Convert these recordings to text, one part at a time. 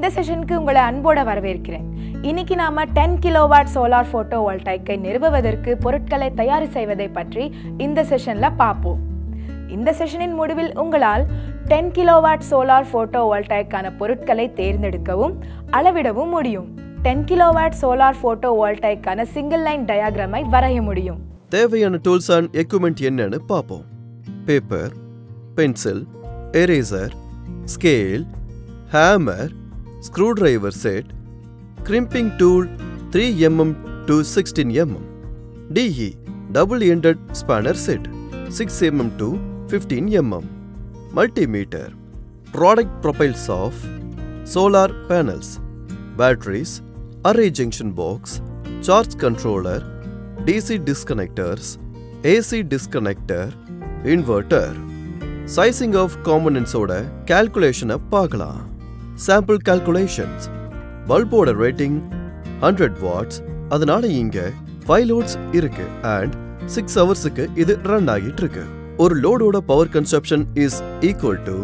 இந்த செஷனுக்கு உங்களை அன்போட வரவேற்கிறேன். இன்னைக்கு நாம 10 கிலோவாட் சோலார் போட்டோவோல்டாய்க்கை நிறுவுவதற்கு பொருட்களை தயார் செய்வதை பற்றி இந்த செஷன்ல பார்ப்போம். இந்த செஷனின் முடிவில் உங்களால் 10 கிலோவாட் சோலார் போட்டோவோல்டாய்க்கான பொருட்களை தேர்ந்தெடுக்கவும் அளவிடவும் முடியும். 10 கிலோவாட் சோலார் போட்டோவோல்டாய்க்கான சிங்கிள் லைன் டயாகிராமை வரைய முடியும். தேவையான டூல்ஸ் அண்ட் எக்யூப்மெண்ட் என்னன்னு பார்ப்போம். Paper, pencil, eraser, scale, hammer, screw driver set, crimping tool 3 mm to 16 mm, DE double-ended spanner set 6 mm to 15 mm, multimeter, product profiles of solar panels, batteries, array junction box, charge controller, DC disconnectors, AC disconnector, inverter. Sizing of components oda calculation பார்க்கலாம். Sample calculations. பல்போட rating 100 watts, அதனால இங்க 5 loads இருக்கு and 6 ஹவர்ஸ்க்கு இது run ஆகிட்டு இருக்கு. ஒரு லோடோட power consumption is equal to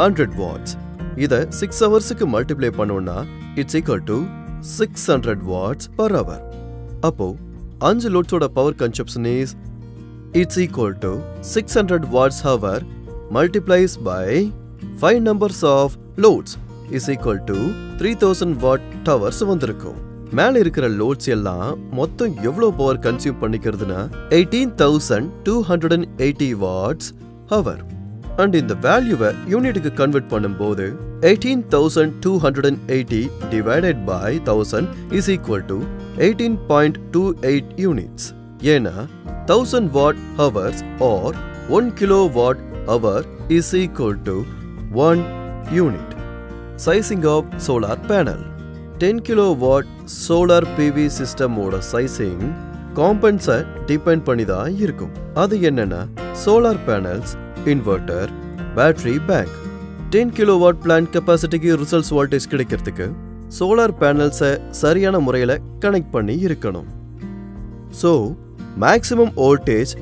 100 watts. இத 6 ஹவர்ஸ்க்கு மல்டிப்ளை பண்ணோம்னா it's equal to 600 watts per hour. அப்போ 5 லோட்ஸோட power consumption is it's equal to 600 watts hour multiplies by 5 numbers of loads is equal to 3000 watt hours வந்திருக்கும். மேல இருக்கிற loads எல்லாம் மொத்தம் எவ்வளவு பவர் கன்சியூம் பண்ணிக்கிறதுனா 18280 watts hour. அண்ட் இந்த வேல்யூவை யூனிட்டுக்கு கன்வெர்ட் பண்ணும்போது 18280 divided by 1000 is equal to 18.28 units. ஏன்னா 1000 watt hours or 1 kilowatt hour is equal to 1 unit. Sizing of solar panel. 10 kilowatt solar PV system ஓட sizing components depend பண்ணி தான் இருக்கும். அது என்னன்னா solar panels, inverter, battery bank. 10 kilowatt plant capacity results voltage கிடைக்கிறதுக்கு solar panels சரியான முறையில connect பண்ணி இருக்கணும். So, maximum voltage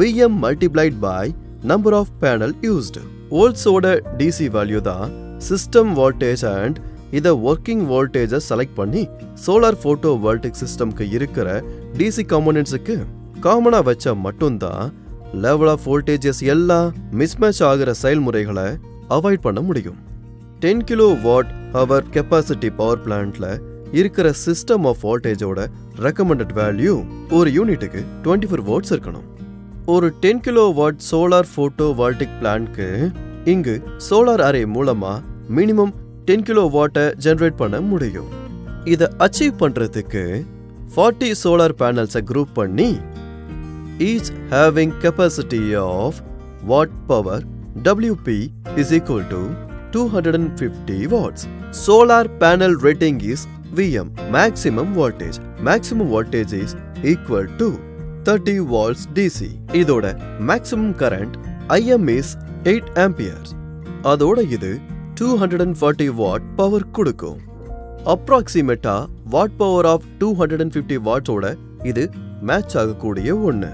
VM multiplied by number of panel used. Volts ஓட DC value தான் system voltage and இத working voltage select பண்ணி solar photovoltaic systemக்கு இருக்கிற DC componentsக்கு காமனா வச்சா மட்டும்தான் level of voltages எல்லாம் mismatch ஆகிற செயல்முறைகளை அவாய்ட் பண்ண முடியும். 10 kilowatt hour capacity power plantல இருக்கிற system of voltage ஓட recommended value ஒரு யூனிட்டுக்கு 24 volts இருக்கணும். ஒரு 10 kilowatt solar photovoltaic plantக்கு இங்கு சோலார் அரே மூலமா மினிமம் 10 kilowatt ஜெனரேட் பண்ண முடியும். இத அச்சீவ் பண்றதுக்கு 40 சோலார் பேனல்ஸை குரூப் பண்ணி each having capacity of watt power WP is equal to 250 watts. Solar panel rating is VM, maximum voltage. Maximum voltage is equal to 30 volts DC. இதோட maximum current IM is 8 amperes. அதோட இது 240 watt power கொடுக்கும். அப்ராக்சிமேட்டா watt power of 250 watts ஓட இது match ஆகக்கூடிய ஒன்று.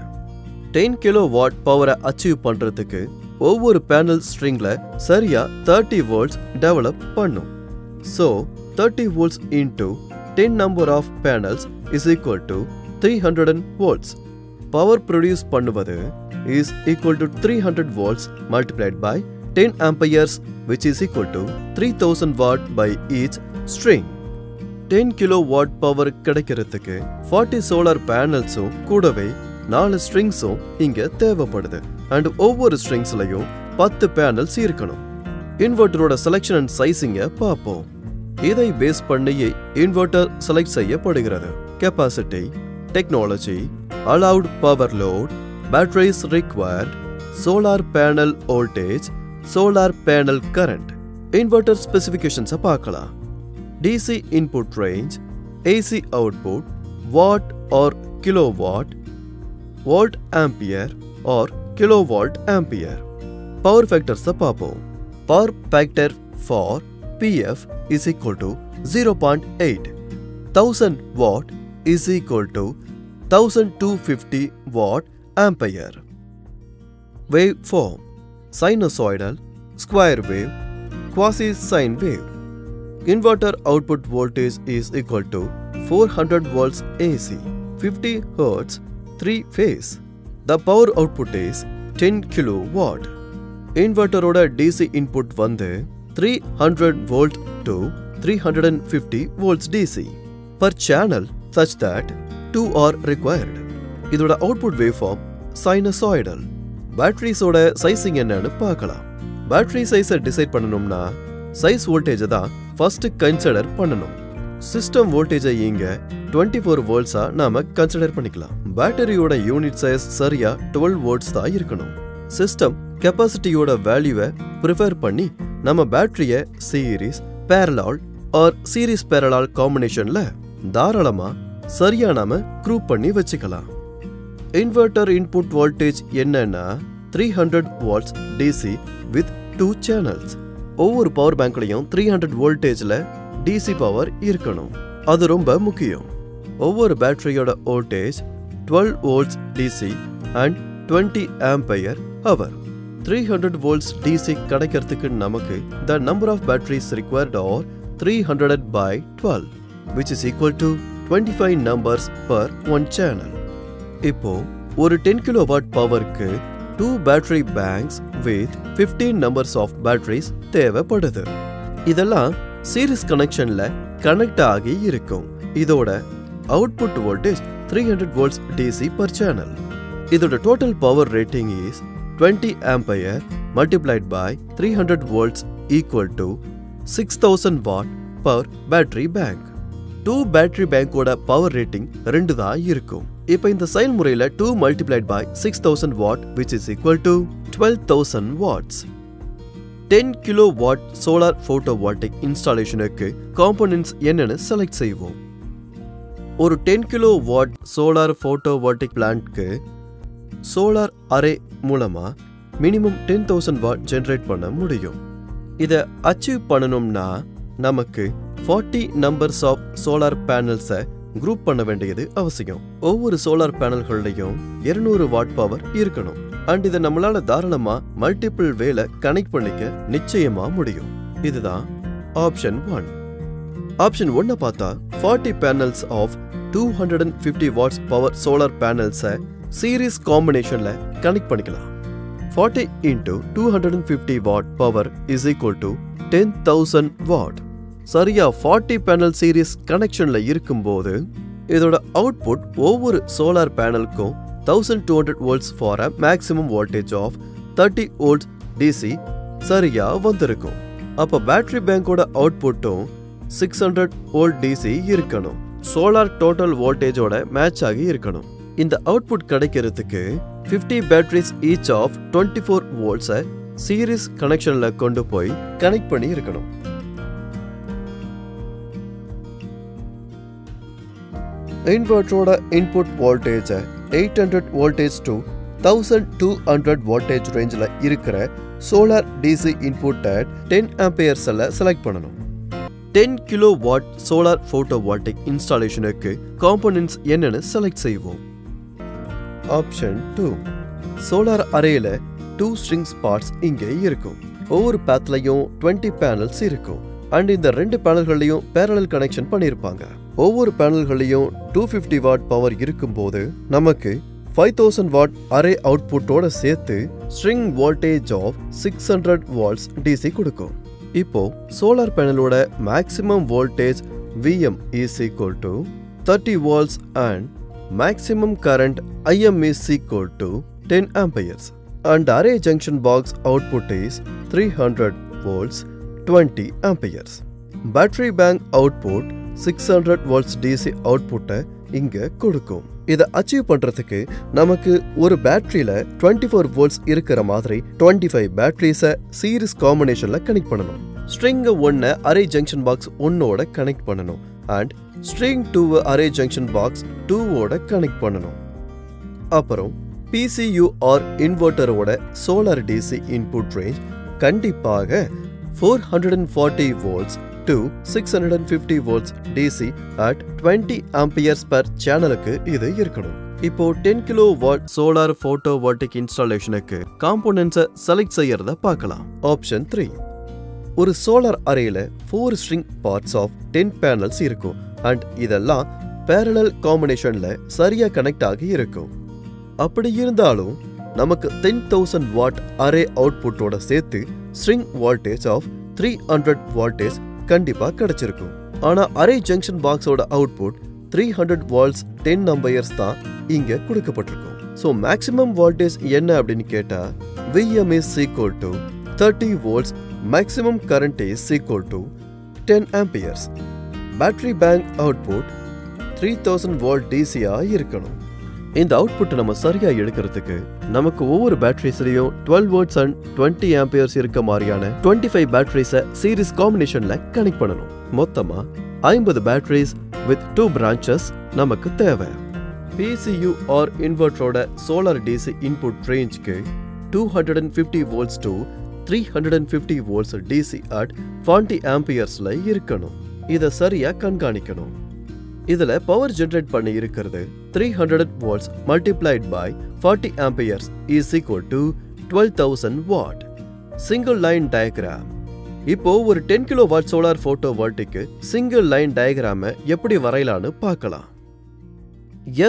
10 kilowatt பவரை achieve பண்றதுக்கு ஒவ்வொரு பேனல் ஸ்ட்ரிங்ல சரியா 30 volts டெவலப் பண்ணும். So 30 volts into 10 number of panels is equal to 300 volts. Power produce பண்ணுவது is equal to 300 volts multiplied by 10 amperes which is equal to 3000 watt by each string. 10 kilowatt power கிடைக்கிறதுக்கு 40 solar panelsம் கூடவே 4 stringsம் இங்க தேவைப்படுது. and ஒவ்வொரு stringsலயும் 10 panels இருக்கணும். இன்வெர்ட்டரோட selection and சைசிங்க பார்ப்போம். இதை base பண்ணியே இன்வெர்ட்டர் செலக்ட் செய்யப்படுகிறது. Capacity, technology, allowed power load, batteries required, solar panel voltage, solar panel current. Inverter specifications பார்க்கலாம். DC input range, AC output, watt or kilowatt, volt ampere or kilovolt ampere. Power factors பார்ப்போம். Power factor for PF is equal to 0.8. 1000 watt is equal to 1250 watt ampere. Waveform: sinusoidal, square wave, quasi-sine wave. Inverter output voltage is equal to 400 volts AC, 50 Hz, 3 phase. The power output is 10 kilowatt. Inverter oda DC input வந்து 300 volt to 350 volts DC per channel such that 2 are required. இதோட output waveform sinusoidal. Batteries oda sizing என்னன்னு பார்க்கலாம். Battery size decide பண்ணனும்னா size voltage தான் first consider பண்ணனும். System voltage இங்க 24 volts நாம consider பண்ணிக்கலாம். பேட்டரியோட யூனிட் சைஸ் சரியா 12 volts தான் இருக்கணும். சிஸ்டம் கெபாசிட்டியோட வேல்யூவை ப்ரிஃபர் பண்ணி நம்ம பேட்டரிய சீரிஸ் பேரலால் ஆர் சீரிஸ் பேரலால் காம்பினேஷன்ல தாராளமா சரியா நாம குரூப் பண்ணி வச்சுக்கலாம். இன்வெர்டர் இன்புட் வோல்டேஜ் என்னன்னா 300 volts DC with 2 channels. ஒவ்வொரு பவர் பேங்க்லயும் 300 வோல்டேஜ்ல DC பவர் இருக்கணும். அது ரொம்ப முக்கியம். ஒவ்வொரு பேட்டரியோட voltage 12 volts DC and 20 ampere hour. 300 volts DC கிடைக்கிறதுக்கு நமக்கு the number of batteries required are 300 by 12 which is equal to 25 numbers per one channel. இப்போ ஒரு 10 kilowatt பவருக்கு 2 battery banks with 15 numbers of batteries தேவைப்படுது. இதெல்லாம் சீரிஸ் கனெக்ஷன்ல கனெக்ட் ஆகி இருக்கும். இதோட output voltage 300 volts DC per channel. இதோட total power rating is 20 ampere multiplied by 300 volts equal to 6000 watt per battery bank. 2 battery bank ஓட power rating 2 தான் இருக்கும். இப்போ இந்த செயல்முறையில 2 multiplied by 6000 watt which is equal to 12000 watts. 10 kilowatt solar photovoltaic installationக்கு components என்னன்னு select செய்வோம். ஒரு 10 kilowatt solar photovoltaic plantக்கு solar array மூலமா minimum 10000 watt generate பண்ண முடியும். இதை அச்சீவ் பண்ணணும்னா நமக்கு 40 numbers of solar panels group பண்ண வேண்டியது அவசியம். ஒவ்வொரு சோலார் பேனல்கள்லயும் 200 வாட் பவர் இருக்கணும். அண்ட் இதை நம்மளால தாராளமா மல்டிபிள் வேல கனெக்ட் பண்ணிக்க நிச்சயமா முடியும். இதுதான் ஆப்ஷன் 1. ஆப்ஷன் 1 பார்த்தா 40 panels of 250 watts power solar பேனல்ஸை சீரிஸ் காம்பினேஷன்ல கனெக்ட் பண்ணிக்கலாம். 40 into 250 watt power is equal to 10,000 watt. சரியா 40 பேனல் சீரிஸ் கனெக்ஷன்ல இருக்கும்போது இதோட அவுட்புட் ஒவ்வொரு solar பேனலுக்கும் 1200 volts for a maximum voltage of 30 volts DC சரியா வந்திருக்கும். அப்ப பேட்டரி பேங்கோட அவுட்புட்டும் 600 volt DC இருக்கணும். சோலார் டோட்டல் வோல்டேஜோட மேட்ச் ஆகி இருக்கணும். இந்த அவுட்புட் கிடைக்கிறதுக்கு 50 batteries each of 24 volts series கனெக்ஷன்ல கொண்டு போய் கனெக்ட் பண்ணி இருக்கணும். இன்வெர்டரோட input voltage 800 voltage to 1200 voltage ரேஞ்சில் இருக்கிற solar DC input 10 amperes select பண்ணணும். 10 kilowatt solar photovoltaic installationக்கு காம்போனன்ட்ஸ் என்னன்னு செலக்ட் செய்வோம். ஆப்ஷன் 2. சோலார் அரேல 2 strings parts இங்கே இருக்கும். ஒவ்வொரு பாத்லயும் 20 panels இருக்கும். அண்ட் இந்த 2 பேனல்களையும் parallel கனெக்ஷன் பண்ணியிருப்பாங்க. ஒவ்வொரு பேனல்களையும் 250 வாட் பவர் இருக்கும்போது நமக்கு 5000 வாட் அரே அவுட்புட்டோட சேர்த்து string voltage of 600 volts DC கொடுக்கும். இப்போ சோலார் பேனலோட maximum voltage VM is equal to 30 volts and maximum current IM is equal to 10 amperes and array junction box output is 300 volts 20 amperes. Battery bank output 600 volts DC output இங்க கொடுக்கும். இதை achieve பண்றதுக்கு நமக்கு ஒரு பேட்டரியில 24 volts இருக்கிற மாதிரி 25 பேட்டரிஸை series காம்பினேஷன்ல கனெக்ட் பண்ணணும். ஸ்ட்ரிங் 1 அரே ஜங்ஷன் பாக்ஸ் 1ஓட கனெக்ட் பண்ணணும் and string 2 array junction box 2ஓட கனெக்ட் பண்ணணும். அப்புறம் PCU ஆர் இன்வெர்டரோட சோலார் DC இன்புட் ரேஞ்ச் கண்டிப்பாக 440 volts to 650 volts DC at 20 amperes per channelக்கு இது இருக்கணும். இப்போ 10 kilowatt solar photovoltaic installationக்கு காம்போனன்ட்ஸை செலக்ட் செய்யறத பார்க்கலாம். ஆப்ஷன் 3. ஒரு சோலார் அரேல 4 ஸ்ட்ரிங் பார்ட்ஸ் ஆஃப் 10 பேனல்ஸ் இருக்கும் அண்ட் இதெல்லாம் parallel காம்பினேஷன்ல சரியா கனெக்ட் ஆகி இருக்கும். அப்படி இருந்தாலும் நமக்கு 10,000 வாட் அரே அவுட்புட்டோட சேர்த்து ஸ்ட்ரிங் வோல்டேஜ் ஆஃப் 300 வோல்டேஜ் கண்டிப்பா கிடைச்சிருக்கும். ஆனா அரே ஜங்ஷன் பாக்ஸோட அவுட்புட் 300 வால்ட்ஸ் 10 ஆம்பியர்ஸ் தான் இங்க கொடுக்கப்பட்டிருக்கும். ஸோ மேக்ஸிமம் வோல்டேஜ் என்ன அப்படின்னு கேட்டா Vm is equal to 30 volts, maximum current is equal to 10 amperes. Battery bank output 3000 volt DC இருக்கணும். இந்த அவுட்புட் நம்ம சரியா எடுக்கிறதுக்கு நமக்கு ஒவ்வொரு பேட்டரிஸ்லயும் 12 volts and 20 amperes இருக்க மாதிரியான 25 பேட்டரிஸை சீரிஸ் காம்பினேஷன்ல கனெக்ட் பண்ணணும். மொத்தமா 50 பேட்டரிஸ் with 2 branches நமக்கு தேவை. PCU or இன்வெர்ட்டரோட சோலார் DC இன்புட் ரேஞ்சுக்கு 250 volts to 350 volts DC at 40 amperesல இருக்கணும். இத சரியா கண்காணிக்கணும். இதுல பவர் ஜெனரேட் பண்ணி இருக்கிறது 300 volts multiplied by 40 amperes is equal to 12,000 watt. Single line diagram. இப்போ ஒரு 10 kilowatt solar photovoltaic single line diagram எப்படி வரையலாம்னு பார்க்கலாம்.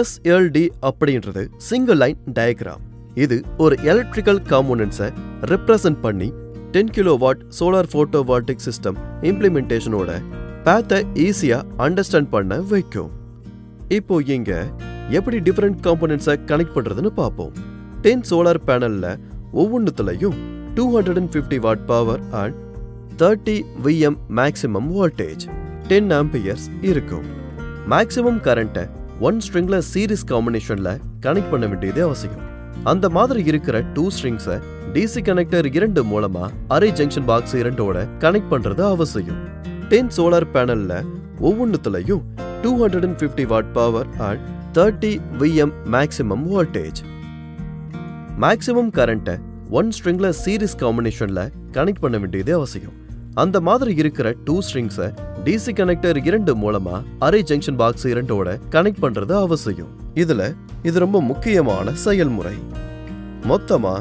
SLD அப்படின்றது single line diagram. இது ஒரு எலக்ட்ரிக்கல் காம்போனன்ட்ஸை ரெப்ரசன்ட் பண்ணி 10 kilowatt solar photovoltaic system இம்ப்ளிமெண்டேஷனோட பாத்தை ஈஸியா அண்டர்ஸ்டாண்ட் பண்ண வைக்கும். இப்போ இங்க எப்படி டிஃபரெண்ட் காம்போனன்ட்ஸை கனெக்ட் பண்றதுன்னு பார்ப்போம். 10 சோலார் பேனல்ல ஒவ்வொன்றுத்துலயும் 250 watt power and 30 Vm maximum voltage 10 amperes இருக்கும். மேக்ஸிமம் கரண்ட்டை 1 ஸ்ட்ரிங்ல சீரிஸ் காம்பினேஷன்ல கனெக்ட் பண்ண வேண்டியது அவசியம். அந்த மாதிரி இருக்கிற 2 ஸ்ட்ரிங்ஸை DC கனெக்டர் 2 மூலமா அரே ஜங்ஷன் பாக்ஸ் 2ஓட கனெக்ட் பண்றது அவசியம். 10 சோலார் பேனல்ல ஒவ்வொன்றுத்துலயும் 250 watt power and 30 Vm maximum voltage. Maximum கரண்ட்டை 1 ஸ்ட்ரிங்ல சீரிஸ் காம்பினேஷன்ல கனெக்ட் பண்ண வேண்டியது அவசியம். அந்த மாதிரி இருக்கிற 2 ஸ்ட்ரிங்ஸை DC கனெக்டர் 2 மூலமா அரே ஜங்ஷன் பாக்ஸ் 2ஓட கனெக்ட் பண்றது அவசியம். இது ரொம்ப முக்கியமான செயல்முறை. மொத்தமா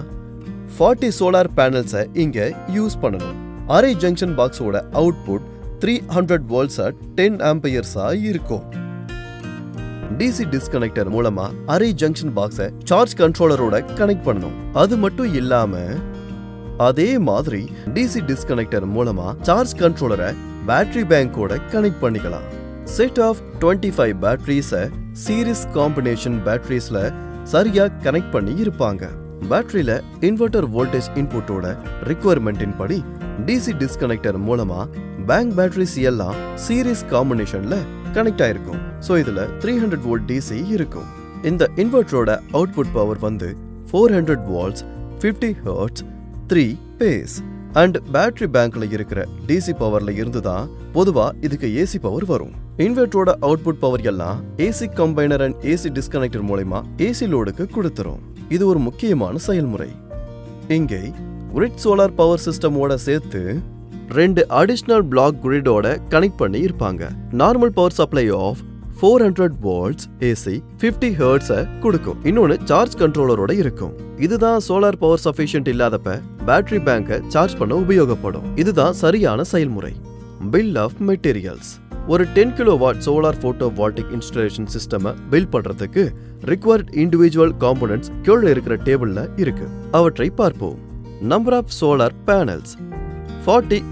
40 சோலார் பேனல்ஸை இங்க யூஸ் பண்ணணும். அரே ஜங்ஷன் பாக்ஸோட அவுட்புட் 300 volts at 10 amperes இருக்கும். DC டிஸ்கனெக்டர் மூலமா அரே ஜங்ஷன் பாக்ஸை சார்ஜ் கண்ட்ரோலரோட கனெக்ட் பண்ணணும். அது மட்டும் இல்லாம அதே மாதிரி DC டிஸ்கனெக்டர் மூலமா சார்ஜ் கண்ட்ரோலரை பேட்டரி பேங்கோட கனெக்ட் பண்ணிக்கலாம். செட் ஆஃப் 25 பேட்டரிஸை சீரிஸ் காம்பினேஷன் பேட்டரிஸ்ல சரியா கனெக்ட் பண்ணி இருப்பாங்க. பேட்டரியில இன்வெர்ட்டர் வோல்டேஜ் இன்புட்டோட ரிக்வயர்மெண்டின் படி DC டிஸ்கனெக்டர் மூலமா பேங்க் பேட்டரிஸ் எல்லாம் சீரிஸ் காம்பினேஷன்ல கனெக்ட் ஆயிருக்கும். சோ இதுல 300 volt DC இருக்கும். இந்த இன்வெர்ட்டரோட அவுட்புட் பவர் வந்து 400 volts 50 Hz 3 phase and battery பேங்க்ல இருக்கிற DC பவர்ல இருந்து தான் பொதுவா இதுக்கு AC பவர் வரும். இன்வெர்ட்டரோட அவுட்புட் பவர் எல்லாம் AC combiner and AC disconnector மூலமா AC லோடுக்கு கொடுத்துரும். இது ஒரு முக்கியமான செயல்முறை. இங்கே கிரிட் சோலார் பவர் சிஸ்டமோட சேர்த்து 2 அடிஷனல் பிளாக் கிரிடோட கனெக்ட் பண்ணி இருப்பாங்க. Normal power supply of 400 volts AC 50 Hz கொடுக்கும். இன்னொன்னு சார்ஜ் கண்ட்ரோலரோட இருக்கும். இதுதான் சோலார் பவர் சஃபிஷியன்ட் இல்லாதப்ப பேட்டரி பேங்கை சார்ஜ் பண்ண உபயோகப்படும். இதுதான் சரியான செயல்முறை. Bill of materials. ஒரு 10 kilowatt solar photovoltaic installation system build பண்றதுக்கு ரிக்வயர்ட் இண்டிவிஜுவல் காம்போனன்ட்ஸ் கீழே இருக்கிற டேபிள்ல இருக்கு. அவற்றை பார்ப்போம். Number of solar panels 40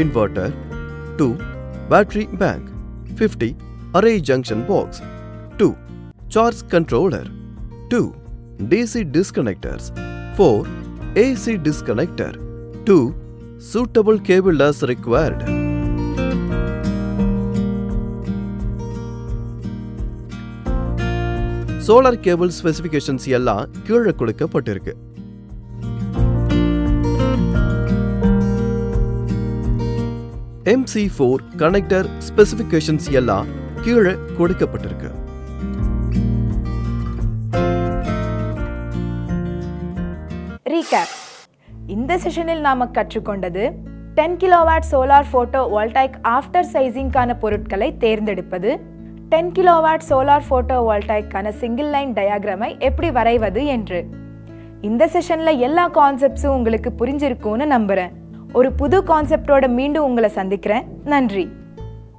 inverter 2 battery bank 50 array junction box 2 charge controller 2 DC disconnectors 4 AC disconnector 2 suitable cable as required. Solar cable specifications எல்லாம் கீழே கொடுக்கப்பட்டிருக்கு. MC4 கனெக்டர் ஸ்பெசிஃபிகேஷன்ஸ் எல்லாம் கீழே கொடுக்கப்பட்டிருக்கு. ரீகேப். இந்த செஷனில் நாம கற்றுக்கொண்டது 10 kilowatt solar photovoltaic after சைசிங்கான பொருட்களை தேர்ந்தெடுப்பது, 10 கிலோவாட் சோலார் போட்டோ வோல்டாயிக்கான சிங்கிள் லைன் டயாகிராமை எப்படி வரைவது என்று. இந்த செஷன்ல எல்லா கான்செப்ட்ஸும் உங்களுக்கு புரிஞ்சிருக்கும்னு நம்புறேன். ஒரு புது கான்செப்டோட மீண்டும் உங்களை சந்திக்கிறேன். நன்றி.